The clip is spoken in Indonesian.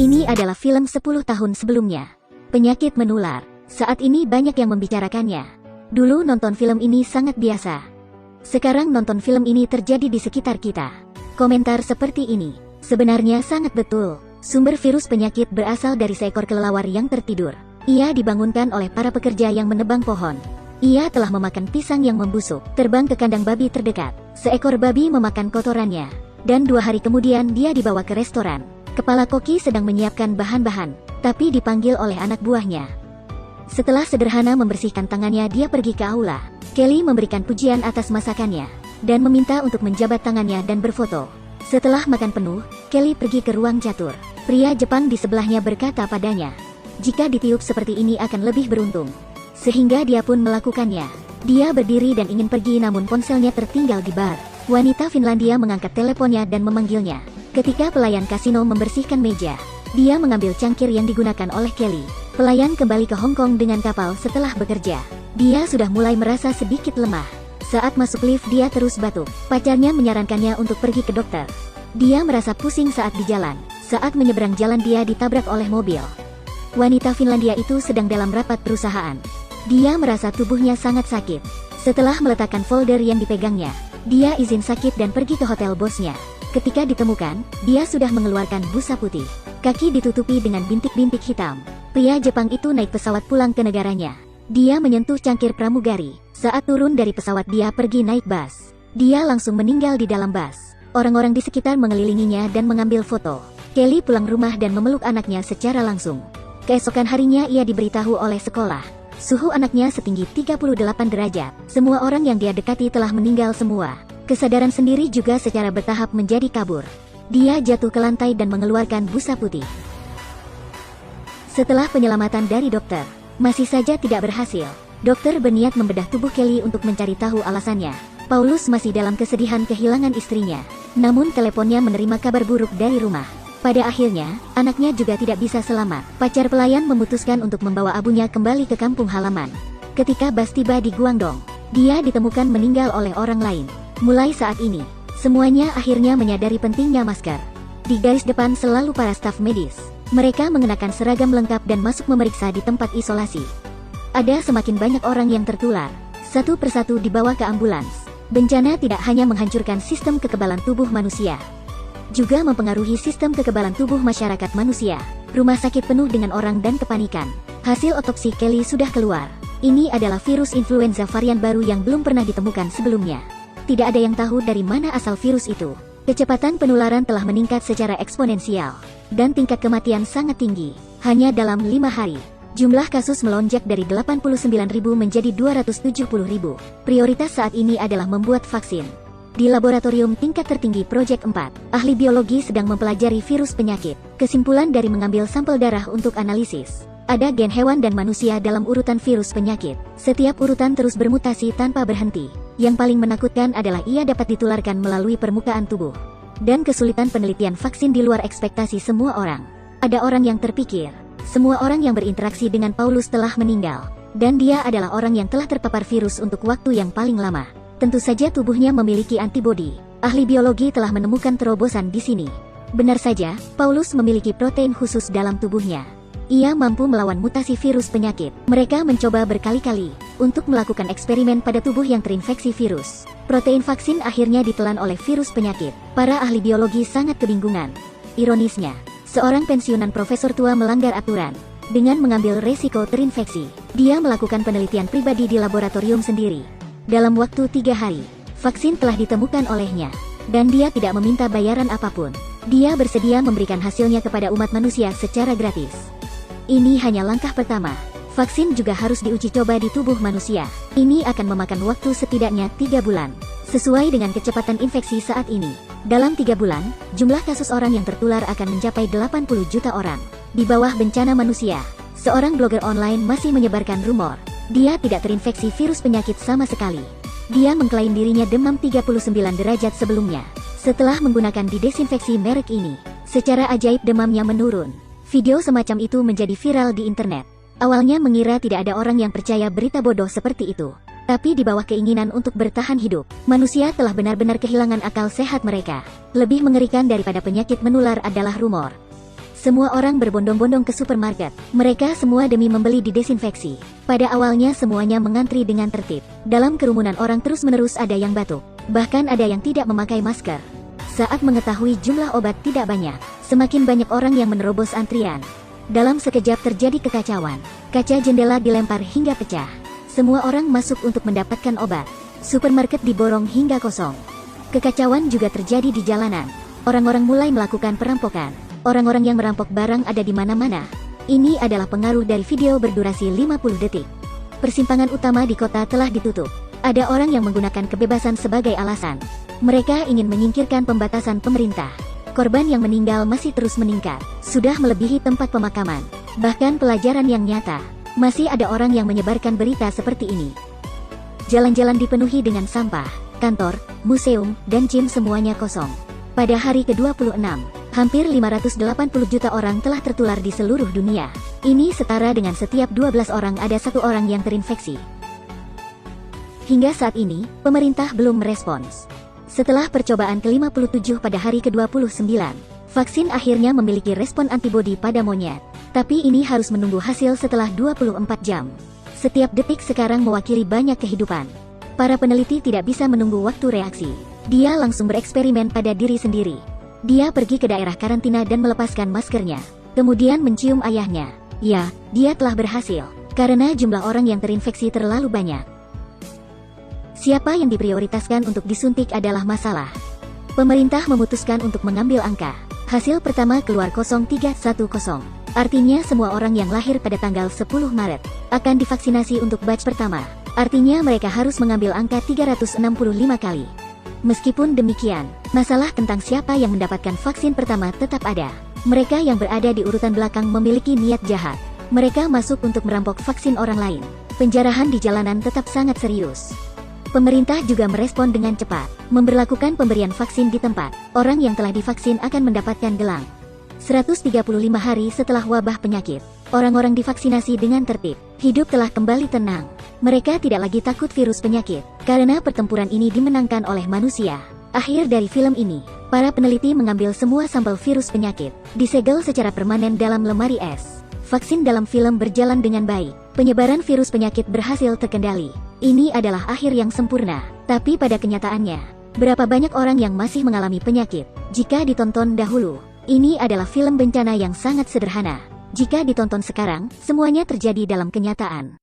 Ini adalah film 10 tahun sebelumnya. Penyakit menular. Saat ini banyak yang membicarakannya. Dulu nonton film ini sangat biasa. Sekarang nonton film ini terjadi di sekitar kita. Komentar seperti ini. Sebenarnya sangat betul. Sumber virus penyakit berasal dari seekor kelelawar yang tertidur. Ia dibangunkan oleh para pekerja yang menebang pohon. Ia telah memakan pisang yang membusuk, terbang ke kandang babi terdekat. Seekor babi memakan kotorannya. Dan 2 hari kemudian dia dibawa ke restoran. Kepala koki sedang menyiapkan bahan-bahan, tapi dipanggil oleh anak buahnya. Setelah sederhana membersihkan tangannya, dia pergi ke aula. Kelly memberikan pujian atas masakannya, dan meminta untuk menjabat tangannya dan berfoto. Setelah makan penuh, Kelly pergi ke ruang catur. Pria Jepang di sebelahnya berkata padanya, jika ditiup seperti ini akan lebih beruntung. Sehingga dia pun melakukannya. Dia berdiri dan ingin pergi, namun ponselnya tertinggal di bar. Wanita Finlandia mengangkat teleponnya dan memanggilnya. Ketika pelayan kasino membersihkan meja, dia mengambil cangkir yang digunakan oleh Kelly. Pelayan kembali ke Hong Kong dengan kapal setelah bekerja. Dia sudah mulai merasa sedikit lemah. Saat masuk lift dia terus batuk. Pacarnya menyarankannya untuk pergi ke dokter. Dia merasa pusing saat di jalan. Saat menyeberang jalan dia ditabrak oleh mobil. Wanita Finlandia itu sedang dalam rapat perusahaan. Dia merasa tubuhnya sangat sakit. Setelah meletakkan folder yang dipegangnya, dia izin sakit dan pergi ke hotel bosnya. Ketika ditemukan, dia sudah mengeluarkan busa putih. Kaki ditutupi dengan bintik-bintik hitam. Pria Jepang itu naik pesawat pulang ke negaranya. Dia menyentuh cangkir pramugari. Saat turun dari pesawat dia pergi naik bus. Dia langsung meninggal di dalam bus. Orang-orang di sekitar mengelilinginya dan mengambil foto. Kelly pulang rumah dan memeluk anaknya secara langsung. Keesokan harinya ia diberitahu oleh sekolah. Suhu anaknya setinggi 38 derajat. Semua orang yang dia dekati telah meninggal semua. Kesadaran sendiri juga secara bertahap menjadi kabur. Dia jatuh ke lantai dan mengeluarkan busa putih. Setelah penyelamatan dari dokter, masih saja tidak berhasil. Dokter berniat membedah tubuh Kelly untuk mencari tahu alasannya. Paulus masih dalam kesedihan kehilangan istrinya. Namun teleponnya menerima kabar buruk dari rumah. Pada akhirnya, anaknya juga tidak bisa selamat. Pacar pelayan memutuskan untuk membawa abunya kembali ke kampung halaman. Ketika bus tiba di Guangdong, dia ditemukan meninggal oleh orang lain. Mulai saat ini, semuanya akhirnya menyadari pentingnya masker. Di garis depan selalu para staf medis. Mereka mengenakan seragam lengkap dan masuk memeriksa di tempat isolasi. Ada semakin banyak orang yang tertular. Satu persatu dibawa ke ambulans. Bencana tidak hanya menghancurkan sistem kekebalan tubuh manusia, juga mempengaruhi sistem kekebalan tubuh masyarakat manusia. Rumah sakit penuh dengan orang dan kepanikan. Hasil otopsi Kelly sudah keluar. Ini adalah virus influenza varian baru yang belum pernah ditemukan sebelumnya. Tidak ada yang tahu dari mana asal virus itu. Kecepatan penularan telah meningkat secara eksponensial. Dan tingkat kematian sangat tinggi. Hanya dalam 5 hari, jumlah kasus melonjak dari 89.000 menjadi 270.000. Prioritas saat ini adalah membuat vaksin. Di laboratorium tingkat tertinggi Project 4, ahli biologi sedang mempelajari virus penyakit. Kesimpulan dari mengambil sampel darah untuk analisis. Ada gen hewan dan manusia dalam urutan virus penyakit. Setiap urutan terus bermutasi tanpa berhenti. Yang paling menakutkan adalah ia dapat ditularkan melalui permukaan tubuh. Dan kesulitan penelitian vaksin di luar ekspektasi semua orang. Ada orang yang terpikir, semua orang yang berinteraksi dengan Paulus telah meninggal. Dan dia adalah orang yang telah terpapar virus untuk waktu yang paling lama. Tentu saja tubuhnya memiliki antibodi. Ahli biologi telah menemukan terobosan di sini. Benar saja, Paulus memiliki protein khusus dalam tubuhnya. Ia mampu melawan mutasi virus penyakit. Mereka mencoba berkali-kali untuk melakukan eksperimen pada tubuh yang terinfeksi virus. Protein vaksin akhirnya ditelan oleh virus penyakit. Para ahli biologi sangat kebingungan. Ironisnya, seorang pensiunan profesor tua melanggar aturan dengan mengambil resiko terinfeksi. Dia melakukan penelitian pribadi di laboratorium sendiri. Dalam waktu 3 hari, vaksin telah ditemukan olehnya. Dan dia tidak meminta bayaran apapun. Dia bersedia memberikan hasilnya kepada umat manusia secara gratis. Ini hanya langkah pertama. Vaksin juga harus diuji coba di tubuh manusia. Ini akan memakan waktu setidaknya 3 bulan. Sesuai dengan kecepatan infeksi saat ini. Dalam 3 bulan, jumlah kasus orang yang tertular akan mencapai 80 juta orang. Di bawah bencana manusia, seorang blogger online masih menyebarkan rumor. Dia tidak terinfeksi virus penyakit sama sekali. Dia mengklaim dirinya demam 39 derajat sebelumnya. Setelah menggunakan didesinfeksi merek ini, secara ajaib demamnya menurun. Video semacam itu menjadi viral di internet. Awalnya mengira tidak ada orang yang percaya berita bodoh seperti itu. Tapi di bawah keinginan untuk bertahan hidup, manusia telah benar-benar kehilangan akal sehat mereka. Lebih mengerikan daripada penyakit menular adalah rumor. Semua orang berbondong-bondong ke supermarket. Mereka semua demi membeli didesinfeksi. Pada awalnya semuanya mengantri dengan tertib. Dalam kerumunan orang terus-menerus ada yang batuk. Bahkan ada yang tidak memakai masker. Saat mengetahui jumlah obat tidak banyak, semakin banyak orang yang menerobos antrian. Dalam sekejap terjadi kekacauan. Kaca jendela dilempar hingga pecah. Semua orang masuk untuk mendapatkan obat. Supermarket diborong hingga kosong. Kekacauan juga terjadi di jalanan. Orang-orang mulai melakukan perampokan. Orang-orang yang merampok barang ada di mana-mana. Ini adalah pengaruh dari video berdurasi 50 detik. Persimpangan utama di kota telah ditutup. Ada orang yang menggunakan kebebasan sebagai alasan. Mereka ingin menyingkirkan pembatasan pemerintah. Korban yang meninggal masih terus meningkat. Sudah melebihi tempat pemakaman. Bahkan pelajaran yang nyata. Masih ada orang yang menyebarkan berita seperti ini. Jalan-jalan dipenuhi dengan sampah. Kantor, museum, dan gym semuanya kosong. Pada hari ke-26, hampir 580 juta orang telah tertular di seluruh dunia. Ini setara dengan setiap 12 orang ada satu orang yang terinfeksi. Hingga saat ini, pemerintah belum merespons. Setelah percobaan ke-57 pada hari ke-29, vaksin akhirnya memiliki respon antibodi pada monyet. Tapi ini harus menunggu hasil setelah 24 jam. Setiap detik sekarang mewakili banyak kehidupan. Para peneliti tidak bisa menunggu waktu reaksi. Dia langsung bereksperimen pada diri sendiri. Dia pergi ke daerah karantina dan melepaskan maskernya. Kemudian mencium ayahnya. Ya, dia telah berhasil. Karena jumlah orang yang terinfeksi terlalu banyak. Siapa yang diprioritaskan untuk disuntik adalah masalah. Pemerintah memutuskan untuk mengambil angka. Hasil pertama keluar 0310. Artinya semua orang yang lahir pada tanggal 10 Maret akan divaksinasi untuk batch pertama. Artinya mereka harus mengambil angka 365 kali. Meskipun demikian, masalah tentang siapa yang mendapatkan vaksin pertama tetap ada. Mereka yang berada di urutan belakang memiliki niat jahat. Mereka masuk untuk merampok vaksin orang lain. Penjarahan di jalanan tetap sangat serius. Pemerintah juga merespon dengan cepat, memberlakukan pemberian vaksin di tempat. Orang yang telah divaksin akan mendapatkan gelang. 135 hari setelah wabah penyakit, orang-orang divaksinasi dengan tertib. Hidup telah kembali tenang. Mereka tidak lagi takut virus penyakit, karena pertempuran ini dimenangkan oleh manusia. Akhir dari film ini, para peneliti mengambil semua sampel virus penyakit, disegel secara permanen dalam lemari es. Vaksin dalam film berjalan dengan baik. Penyebaran virus penyakit berhasil terkendali. Ini adalah akhir yang sempurna. Tapi pada kenyataannya, berapa banyak orang yang masih mengalami penyakit? Jika ditonton dahulu, ini adalah film bencana yang sangat sederhana. Jika ditonton sekarang, semuanya terjadi dalam kenyataan.